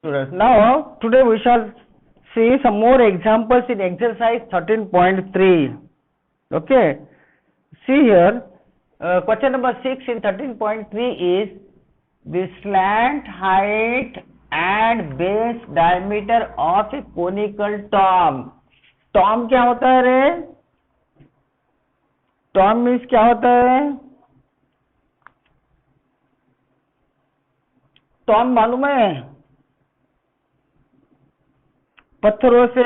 students. Now, today we shall see some more examples in exercise 13.3. Okay. See here, question number 6 in 13.3 is the slant height and base diameter of a conical tomb. Tomb क्या होता है रे? Tomb means क्या होता है? Tomb मालूम है? पत्थरों से,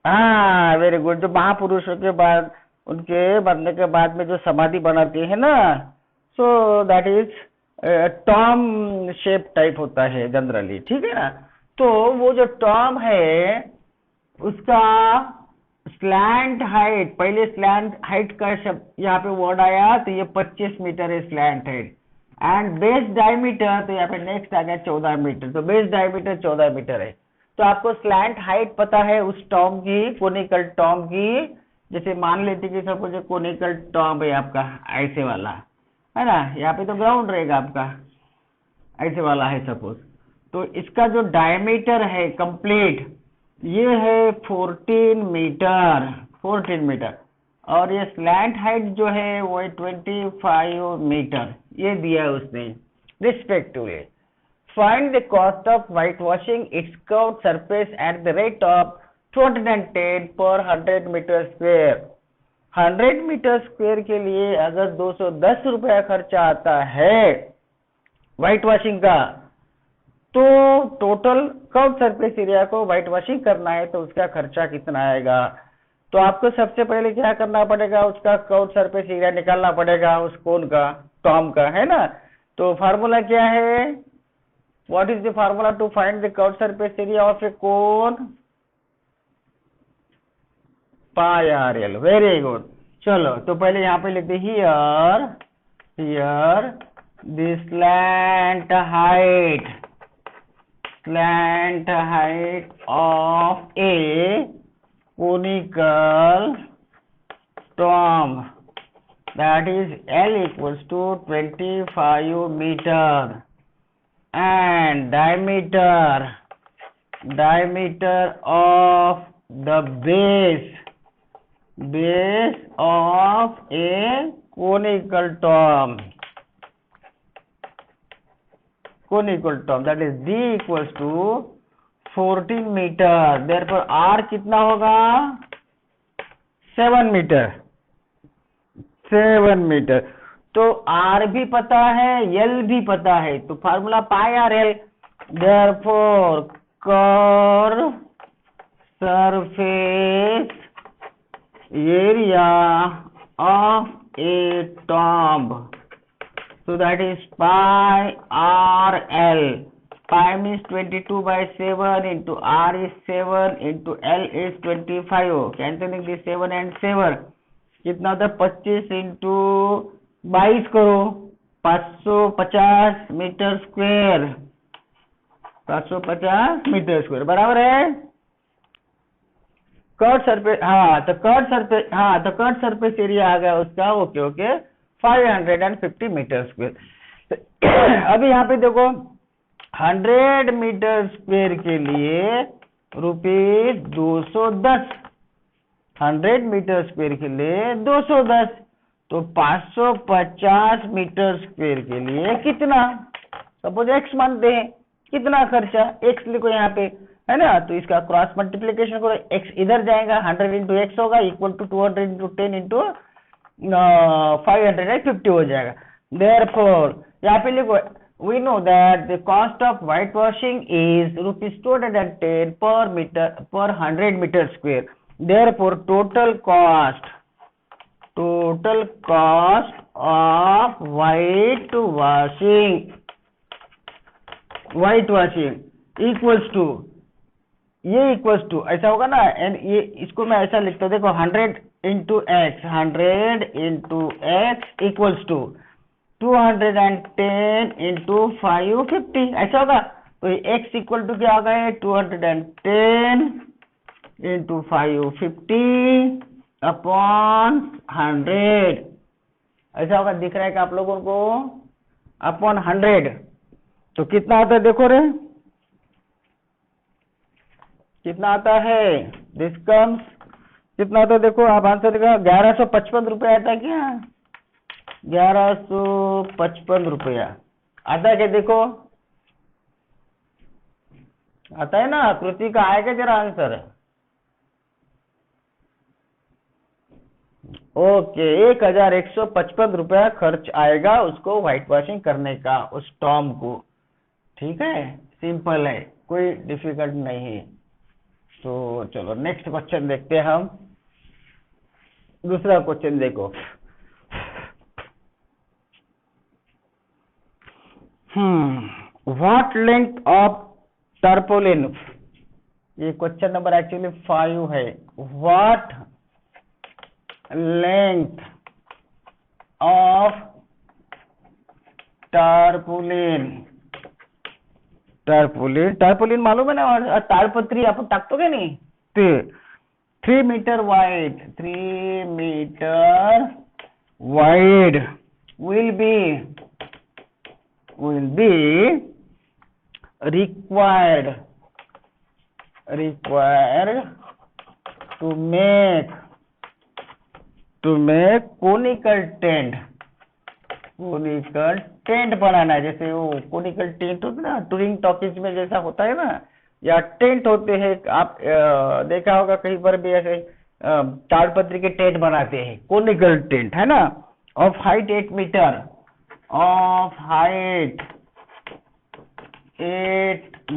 हाँ वेरी गुड, जो महापुरुषों के बाद उनके मरने के बाद में जो समाधि बनाती है ना, so that is Tom shape type होता है जनरली, ठीक है ना। तो वो जो टॉम है उसका स्लैंट हाइट, पहले स्लैंट हाइट का शब्द यहाँ पे वर्ड आया तो ये 25 मीटर है slant height, and base diameter तो यहाँ पे नेक्स्ट आ गया 14 मीटर, तो बेस डायमीटर 14 मीटर है। तो आपको स्लैंट हाइट पता है उस टॉम की, कोनिकल टॉम की, जैसे मान लेते कि सपोज कोनिकल टॉम है आपका ऐसे वाला है ना, यहाँ पे तो ग्राउंड रहेगा आपका, ऐसे वाला है सपोज, तो इसका जो डायमीटर है कंप्लीट ये है 14 मीटर, 14 मीटर, और ये स्लैंट हाइट जो है वो है 25 मीटर, ये दिया है उसने respectively. Find the cost of whitewashing its curved surface at the rate of 210 per 100 meter square. 100 metre square के लिए अगर 210 रुपया खर्चा आता है व्हाइट वॉशिंग का, तो टोटल कर्व सरफेस एरिया को व्हाइट वॉशिंग करना है तो उसका खर्चा कितना आएगा। तो आपको सबसे पहले क्या करना पड़ेगा, उसका कर्व सरफेस एरिया निकालना पड़ेगा उस कोन का, टॉम का, है ना। तो फार्मूला क्या है, what is the formula to find the curved surface area of a cone? Pi RL, very good। चलो तो पहले यहाँ पे लिखते here the slant height of a conical tomb, that is L equals to 25 meter, and diameter of the base of a conical tomb, that is D equals to 14 meter, therefore R कितना होगा 7 metre. तो R भी पता है, L भी पता है, तो formula pi R L, therefore curve surface area of A tomb, so that is pi r l, pi means 22/7 into r is 7 into l is 25, cancelling the 7 and 7 कितना होता है 25 into 22 करो, 550 मीटर स्क्वायर, 550 मीटर स्क्वायर बराबर है। Curve surface, तो curve surface area आ गया उसका, okay 550 metre square. अभी यहाँ पे देखो 100 मीटर स्क्वायर के लिए रुपीज 210, 100 मीटर स्क्वायर के लिए 210, तो 550 मीटर स्क्वायर के लिए कितना, सपोज x मानते हैं, कितना खर्चा x लिखो यहाँ पे, है ना। तो इसका क्रॉस मल्टीप्लीकेशन करो, x इधर जाएगा, 100 इंटू एक्स होगा इक्वल टू 200 इंटू 10 इंटू 550 हो जाएगा। देयरफॉर यहाँ पे लिखो, we know that the cost of whitewashing is rupees 210 per meter per 100 meter square. Therefore total cost of whitewashing equals to, ये इक्वल्स टू ऐसा होगा ना, एंड ये इसको मैं ऐसा लिखता हूँ, देखो 100 into x equals to 210 into 550, ऐसा होगा। तो x इक्वल टू क्या होगा, 210 इंटू 550 अपॉन 100, ऐसा होगा, दिख रहा है कि आप लोगों को, अपॉन 100। तो कितना आता है देखो रे, कितना आता है? दिस कम्स कितना आता है? देखो आप आंसर देखो, 1155 रुपया आता है क्या? 1155 रुपया आता है क्या? देखो आता है ना? कृति का आएगा जरा आंसर। ओके, 1155 रुपया खर्च आएगा उसको व्हाइट वॉशिंग करने का, उस टॉम को। ठीक है, सिंपल है, कोई डिफिकल्ट नहीं है। तो चलो नेक्स्ट क्वेश्चन देखते हैं हम। दूसरा क्वेश्चन देखो। व्हाट लेंथ ऑफ टर्पोलिन, ये क्वेश्चन नंबर एक्चुअली 5 है। व्हाट लेंथ ऑफ टर्पोलिन, टर्पोलिन मालूम है ना? और ताड़पत्री आपण टाकतो का नहीं ते, 3 metre wide, 3 metre wide will be required to make conical tent बनाना है। जैसे वो कोनिकल टेंट होता है ना, टूरिंग टॉकीज में जैसा होता है ना, या टेंट होते हैं। आप देखा होगा कहीं पर भी ऐसे ताड़पत्री के टेंट बनाते हैं, कोनिकल टेंट है ना। Of height 8 metre, of height 8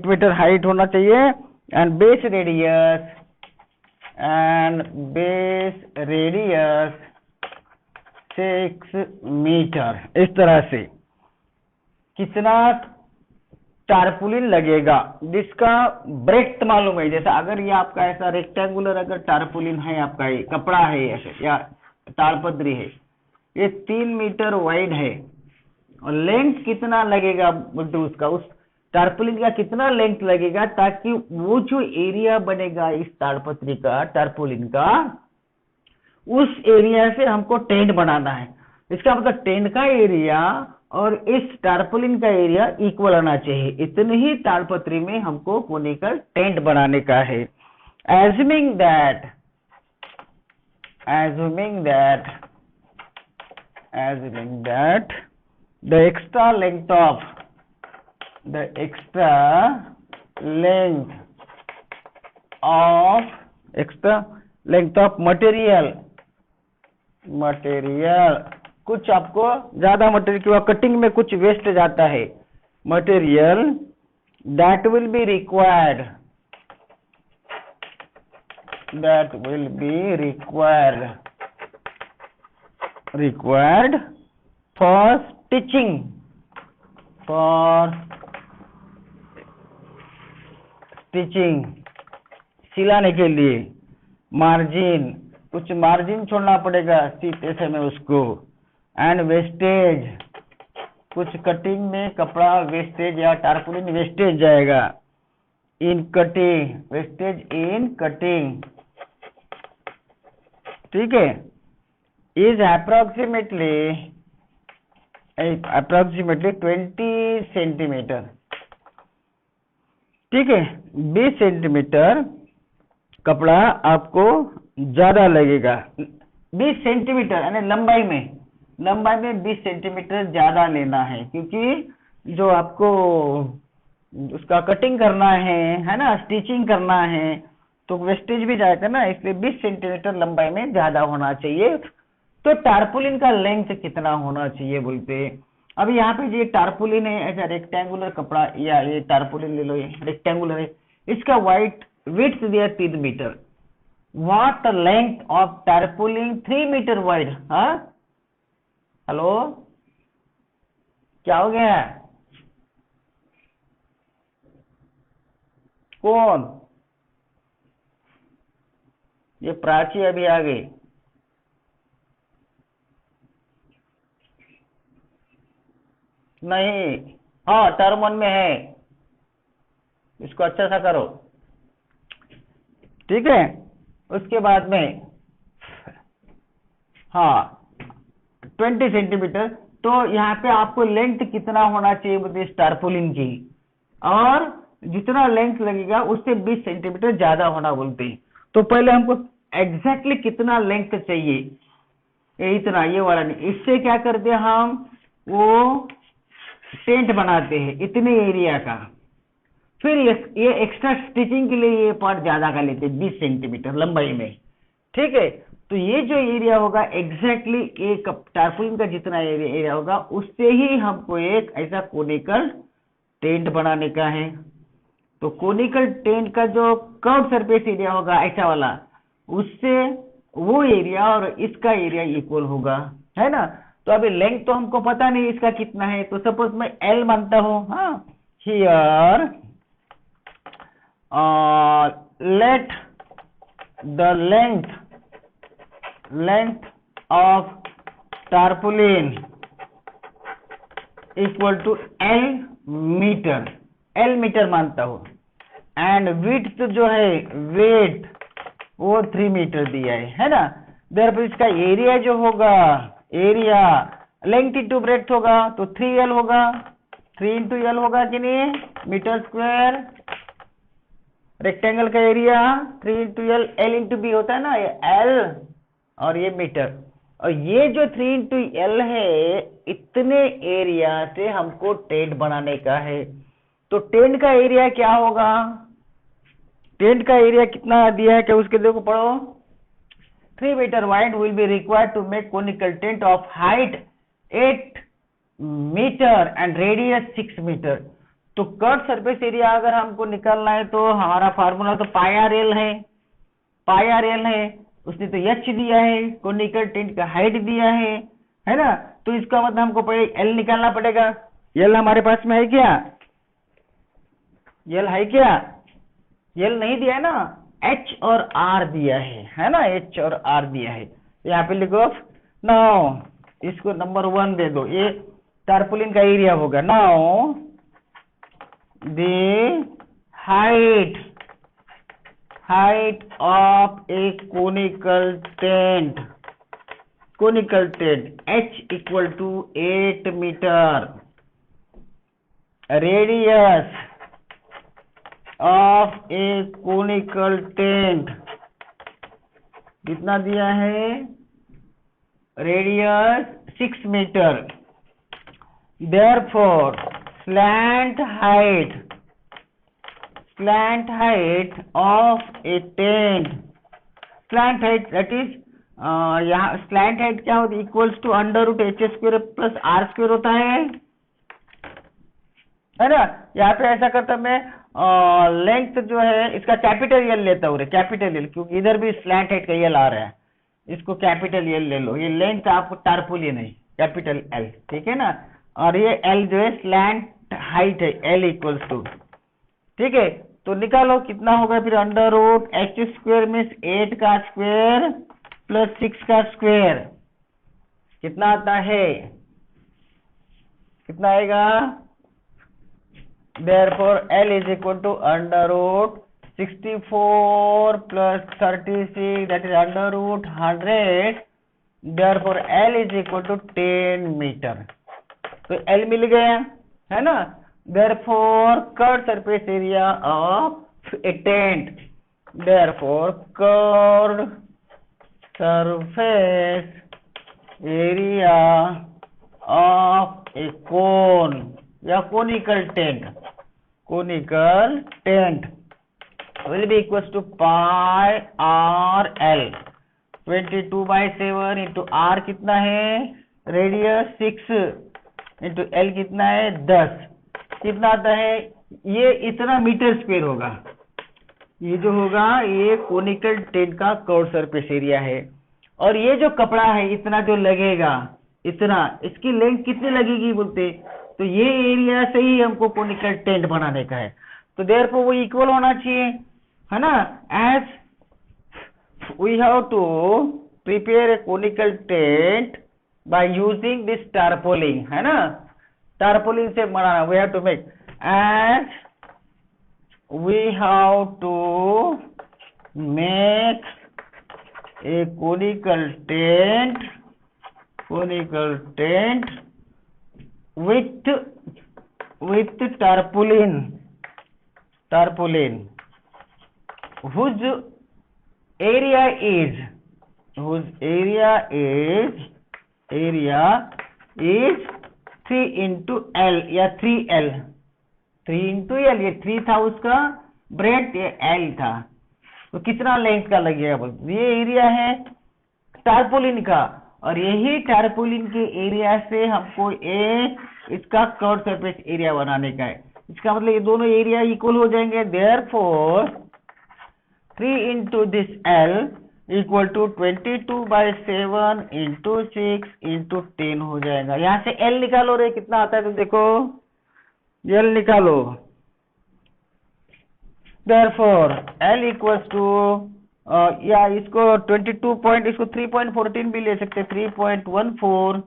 metre height होना चाहिए। And base radius 6 metre. इस तरह से कितना टारपुलिन लगेगा, जिसका ब्रेथ मालूम है। जैसा अगर ये आपका ऐसा रेक्टेंगुलर अगर टारपुलिन है, आपका ये कपड़ा है ऐसे या ताड़पत्री है, ये 3 मीटर वाइड है, और लेंथ कितना लगेगा बोलते उसका, उस टारपुलिन का कितना लेंथ लगेगा, ताकि वो जो एरिया बनेगा इस ताड़पत्री का, टारपुलिन का, उस एरिया से हमको टेंट बनाना है। इसका मतलब टेंट का एरिया और इस टारपुलिन का एरिया इक्वल आना चाहिए। इतने ही ताड़पत्री में हमको कोनिकल टेंट बनाने का है। Assuming that the extra length of material, कुछ आपको ज्यादा मटेरियल की कटिंग में कुछ वेस्ट जाता है, material that will be required for stitching, सिलाने के लिए। मार्जिन, कुछ मार्जिन छोड़ना पड़ेगा सीते समय उसको। एंड वेस्टेज, कुछ कटिंग में कपड़ा वेस्टेज या टारपुलिन वेस्टेज जाएगा। वेस्टेज इन कटिंग, ठीक है। इज अप्रोक्सीमेटली 20 सेंटीमीटर, ठीक है। 20 सेंटीमीटर कपड़ा आपको ज्यादा लगेगा। 20 सेंटीमीटर यानी लंबाई में 20 सेंटीमीटर ज्यादा लेना है, क्योंकि जो आपको उसका कटिंग करना है ना, स्टिचिंग करना है, तो वेस्टेज भी जाएगा ना, इसलिए 20 सेंटीमीटर लंबाई में ज्यादा होना चाहिए। तो टारपुलिन का लेंथ कितना होना चाहिए बोलते। अब यहाँ पे ये टारपुलिन है, ऐसा रेक्टेंगुलर कपड़ा, या ये टारपुलिन ले लो, ये रेक्टेंगुलर है, इसका विड्थ दिया 3 metre. What length of tarpaulin 3 metre wide. हाँ, हेलो, क्या हो गया? कौन? ये प्राची अभी आ गई। नहीं, हाँ टर्म 1 में है, इसको अच्छा सा करो, ठीक है। उसके बाद में हाँ 20 सेंटीमीटर। तो यहाँ पे आपको लेंथ कितना होना चाहिए इस टारपुलिन की, और जितना लेंथ लगेगा उससे 20 सेंटीमीटर ज्यादा होना बोलते हैं। तो पहले हमको एग्जैक्टली कितना लेंथ चाहिए, ये इतना, ये वाला नहीं, इससे क्या करते हैं हम, वो टेंट बनाते हैं इतने एरिया का। फिर ये एक्स्ट्रा स्टिचिंग के लिए ये पार्ट ज्यादा का लेते हैं 20 सेंटीमीटर लंबाई में, ठीक है। तो ये जो एरिया होगा एग्जैक्टली एक टारपुलिन का जितना एरिया होगा उससे ही हमको एक ऐसा कोनिकल टेंट बनाने का है। तो कोनिकल टेंट का जो कर्व सरफेस एरिया होगा ऐसा वाला, उससे वो एरिया और इसका एरिया इक्वल होगा, है ना। तो अभी लेंथ तो हमको पता नहीं इसका कितना है, तो सपोज मैं L मानता हूं, हाँ, here let the length of tarpaulin equal to L metre मानता हूं, एंड विड्थ जो है वेट वो 3 मीटर दिया है ना। देयरफॉर इसका एरिया जो होगा, एरिया लेंथ इंटू ब्रेड्थ होगा तो 3L होगा, 3 इंटू L होगा कि नहीं, मीटर स्क्वायर। रेक्टेंगल का area 3 into L into B होता है ना, ये L और ये मीटर, और ये जो 3 इंटू L है, इतने एरिया से हमको टेंट बनाने का है। तो टेंट का एरिया क्या होगा, टेंट का एरिया कितना दिया है, क्या उसके देखो पढ़ो, 3 metre wide will be required to make conical tent of height 8 metre and radius 6 metre. तो कर्व सरफेस एरिया अगर हमको निकालना है तो हमारा फार्मूला तो पाई आर एल है, उसने तो एच दिया है, कोनिकल टेंट का हाइट दिया है ना। तो इसका मतलब हमको पहले एल निकालना पड़ेगा। एल हमारे पास में है क्या, एल है क्या, एल नहीं दिया है ना, एच और आर दिया है ना, एच और आर दिया है। यहाँ पे लिखो, नाउ इसको नंबर 1 दे दो, ये टारपुलिन का एरिया होगा। Now the height of a conical tent h equal to 8 metre, radius of a conical tent कितना दिया है, radius 6 metre. Therefore slant height of a tent, slant height that is यहाँ slant height क्या होती है, equals to under root H square plus R square होता है ना। यहाँ पे ऐसा करता मैं लेंथ जो है इसका कैपिटल एल लेता हूँ, कैपिटल एल, क्योंकि इधर भी स्लैंट हाइट का एल आ रहा है, इसको कैपिटल एल ले लो। ये लेंथ आपको टारपुलिन है, कैपिटल एल, ठीक है ना। और ये एल जो है स्लैंट हाइट है, एल इक्वल्स टू, ठीक है। तो निकालो कितना होगा फिर, under root H square means 8 का स्क्वायर प्लस 6 का स्क्वायर, कितना आता है, कितना आएगा। Therefore L is equal to under root 64 plus 36, that is under root 100. Therefore L is equal to 10 मीटर। तो L मिल गया है ना। Therefore curved surface area of a tent, therefore curved surface area of a cone या conical tent will be equals to pi r l, 22/7 into r कितना है, radius 6 into l कितना है 10, कितना आता है, ये इतना मीटर स्क्वायर होगा। ये जो होगा ये कोनिकल टेंट का कर्व सरफेस एरिया है। और ये जो कपड़ा है इतना जो लगेगा, इतना, इसकी लेंथ कितनी लगेगी बोलते, तो ये एरिया से ही हमको कोनिकल टेंट बनाने का है। तो देयरफॉर वो इक्वल होना चाहिए, है ना। As we have to prepare a conical tent by using this tarpaulin, है ना, टारपोलिन से बनाना, we have to make, as we have to make a conical tent with tarpaulin tarpaulin whose area is 3 into L या 3L 3 into L, ये 3 था उसका bread, ये L था, तो कितना लेंथ का लगेगा बोल। ये एरिया है टारपोलिन का, और यही टारपोलिन के एरिया से हमको इसका कर्व सरफेस एरिया बनाने का है। इसका मतलब ये दोनों एरिया इक्वल हो जाएंगे, therefore 3 into this L equal to 22/7 into 6 into 10 हो जाएगा। यहां से L निकालो रे, कितना आता है तो देखो, L निकालो। Therefore L equals to या इसको 22 पॉइंट, इसको 3.14 भी ले सकते, 3.14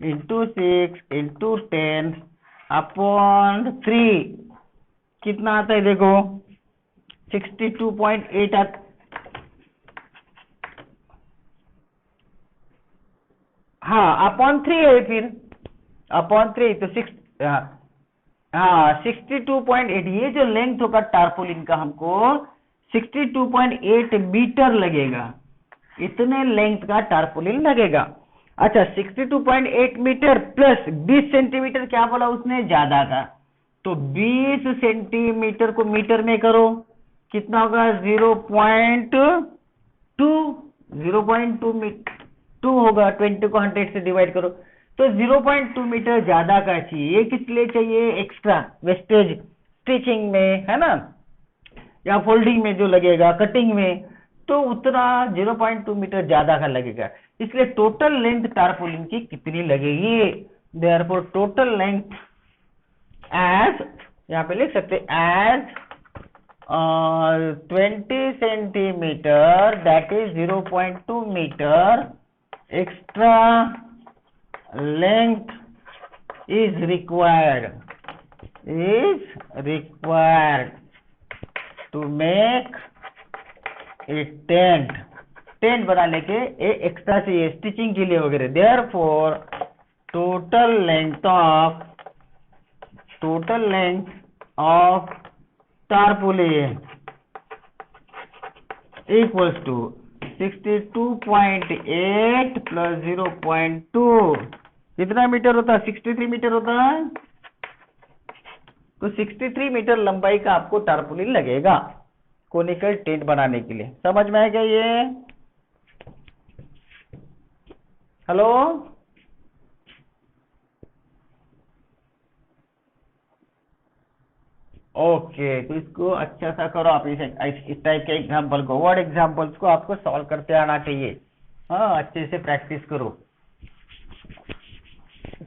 into 6 into 10 अपॉन 3 कितना आता है देखो, 62.8 आता। हाँ अपॉन 3 है, फिर अपॉन 3 तो 62.8। ये जो लेंथ होगा टारपोलिन का हमको 62.8 मीटर लगेगा, इतने लेंथ का टारपोलिन लगेगा। अच्छा 62.8 मीटर प्लस 20 सेंटीमीटर क्या बोला उसने, ज्यादा का, तो 20 सेंटीमीटर को मीटर में करो, कितना होगा 0.2 मीटर 2 होगा, 20 को 100 से डिवाइड करो, तो 0.2 मीटर ज्यादा का चाहिए। ये किस लिए चाहिए, एक्स्ट्रा वेस्टेज स्टिचिंग में है ना, या फोल्डिंग में जो लगेगा, कटिंग में, तो उतना 0.2 मीटर ज्यादा का लगेगा। इसलिए टोटल लेंथ टारपोलिन की कितनी लगेगी, देयरफॉर टोटल लेंथ एज, यहाँ पे लिख सकते as 20 centimetre, that is 0.2 metre extra length is required to make a tent बनाने के एक्स्ट्रा चाहिए, स्टिचिंग के लिए वगैरह। therefore total length of tarpaulin equals to 62.8 plus 0.2 कितना मीटर होता है, 63 मीटर होता है। तो 63 मीटर लंबाई का आपको टारपोलिन लगेगा कोनिकल टेंट बनाने के लिए। समझ में आएगा ये, हेलो? ओके, तो इसको अच्छा सा करो आप, इस टाइप के एग्जाम्पल को, वर्ड एग्जाम्पल्स को आपको सॉल्व करते आना चाहिए। हाँ, अच्छे से प्रैक्टिस करो।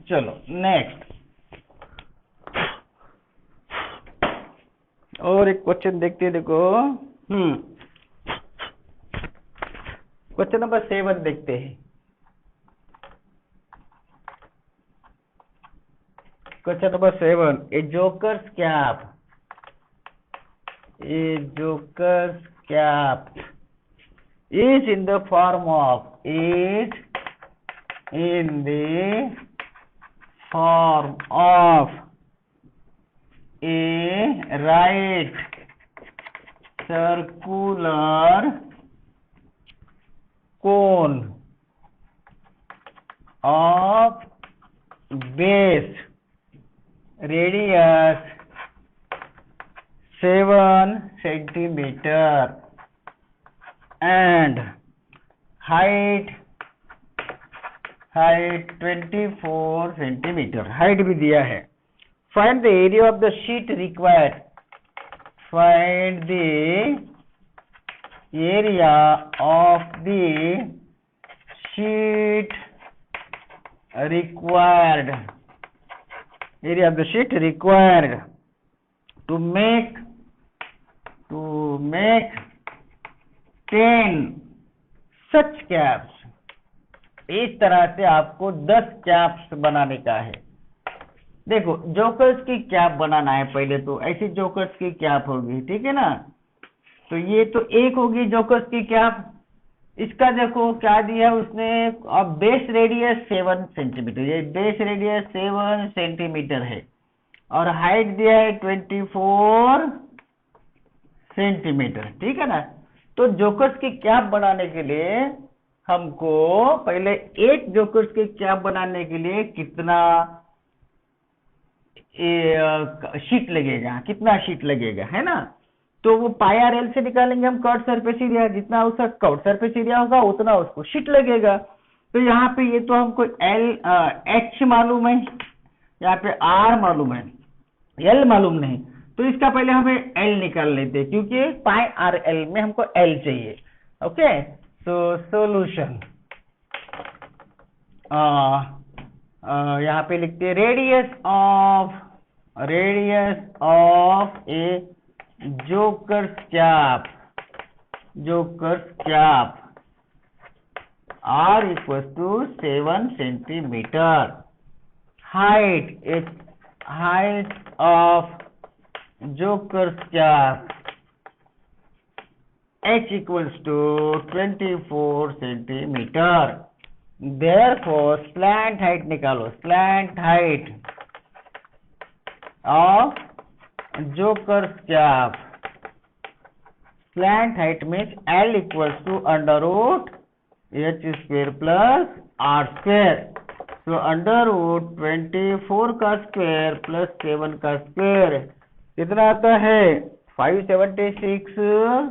चलो नेक्स्ट, और एक क्वेश्चन देखते हैं, देखो क्वेश्चन नंबर 7 देखते हैं। Question number 7, A jokers cap is in the form of a right circular cone of base radius 7 centimeter and height 24 centimetre, height भी दिया है। Find the area of the sheet required, find the area of the sheet required, area of the sheet required to make 10 such caps। इस तरह से आपको 10 caps बनाने का है। देखो जोकर्स की कैप बनाना है, पहले तो ऐसी जोकर्स की कैप होगी, ठीक है ना। तो ये तो एक होगी जोकर्स की कैप, इसका देखो क्या दिया उसने, अब बेस रेडियस 7 सेंटीमीटर, ये बेस रेडियस 7 सेंटीमीटर है, और हाइट दिया है 24 सेंटीमीटर, ठीक है ना। तो जोकर्स की कैप बनाने के लिए हमको पहले एक जोकर्स की कैप बनाने के लिए कितना शीट लगेगा, कितना शीट लगेगा, है ना। तो वो पाई आर एल से निकालेंगे हम कर्व सरफेस एरिया, जितना उसका कर्व सरफेस एरिया होगा उतना उसको शीट लगेगा। तो यहाँ पे ये तो हमको एच मालूम है, यहाँ पे आर मालूम है, एल मालूम नहीं। तो इसका पहले हमें एल निकाल लेते हैं, क्योंकि पाई आर एल में हमको एल चाहिए। ओके, तो सोल्यूशन यहाँ पे लिखते हैं radius of A jokers cap R equals to 7 centimeter. Height of joker's cap H equals to 24 centimeter. Therefore, slant height निकालो, slant height of joker's cap. Slant height means L equals to under root h square plus r square. So under root 24 का square plus 7 का square कितना आता है 576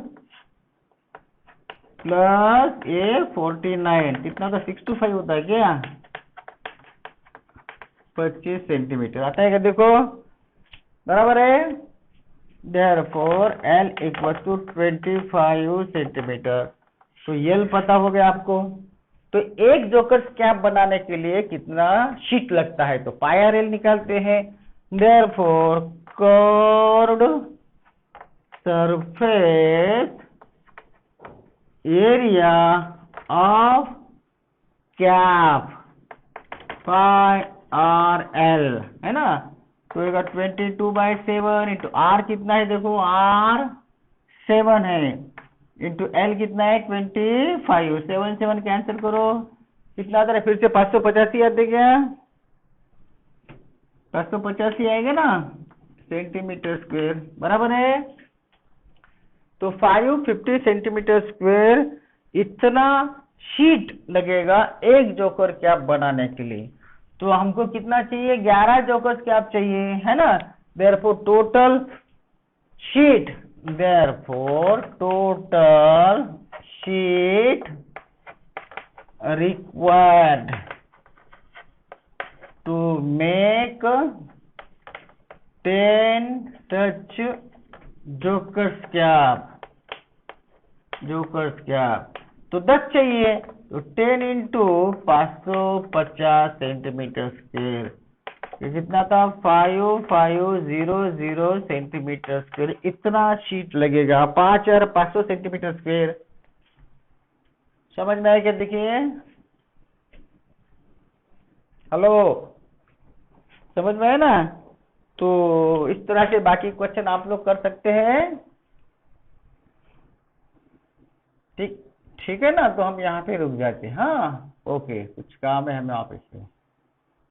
plus ये 49 कितना था 625 होता है क्या 25 सेंटीमीटर आता है क्या, देखो बराबर है। Therefore L equals to 25 centimetre. तो यल पता हो गया आपको। तो एक जोकर्स कैप बनाने के लिए कितना शीट लगता है, तो पाई आर एल निकालते हैं। Therefore curved surface area of cap pi R L है ना, तो ये 22/7 इंटू आर कितना है, देखो आर 7 है, इंटू एल कितना है 25, 7 7 कैंसिल करो कितना आता है, फिर से 585 आते क्या 585 आएगा ना सेंटीमीटर स्क्वायर, बराबर है। तो 550 सेंटीमीटर स्क्वायर इतना शीट लगेगा एक जोकर कैप बनाने के लिए। तो हमको कितना चाहिए 11 जोकर कैप चाहिए, है ना। Therefore total sheet required to make 10 such jokers cap. तो 10 चाहिए, तो 10 इंटू 550 सेंटीमीटर स्क्वायर, ये कितना था 5500 सेंटीमीटर स्क्वायर, इतना शीट लगेगा 5500 सेंटीमीटर स्क्वायर। समझ में आया क्या, देखिए हेलो समझ में आया ना। तो इस तरह के बाकी क्वेश्चन आप लोग कर सकते हैं, ठीक है ना। तो हम यहाँ पे रुक जाते हैं, हाँ ओके, कुछ काम है हमें ऑफिस में।